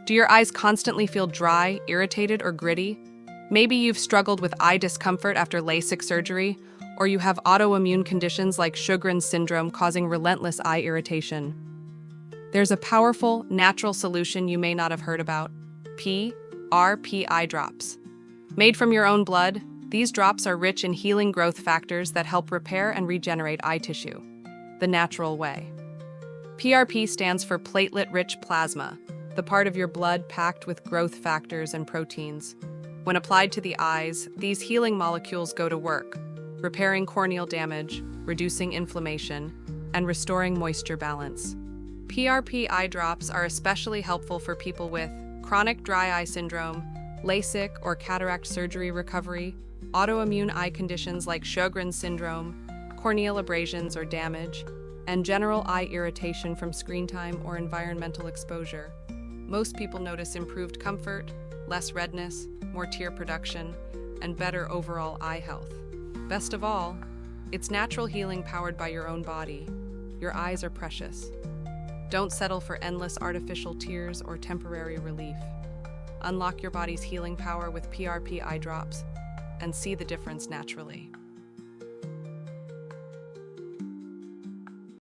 Do your eyes constantly feel dry, irritated, or gritty? Maybe you've struggled with eye discomfort after LASIK surgery, or you have autoimmune conditions like Sjögren syndrome causing relentless eye irritation. There's a powerful, natural solution you may not have heard about: PRP Eye Drops. Made from your own blood, these drops are rich in healing growth factors that help repair and regenerate eye tissue, the natural way. PRP stands for Platelet-Rich Plasma, the part of your blood packed with growth factors and proteins. When applied to the eyes, these healing molecules go to work, repairing corneal damage, reducing inflammation, and restoring moisture balance. PRP eye drops are especially helpful for people with chronic dry eye syndrome, LASIK or cataract surgery recovery, autoimmune eye conditions like Sjögren syndrome, corneal abrasions or damage, and general eye irritation from screen time or environmental exposure. Most people notice improved comfort, less redness, more tear production, and better overall eye health. Best of all, it's natural healing powered by your own body. Your eyes are precious. Don't settle for endless artificial tears or temporary relief. Unlock your body's healing power with PRP eye drops and see the difference naturally.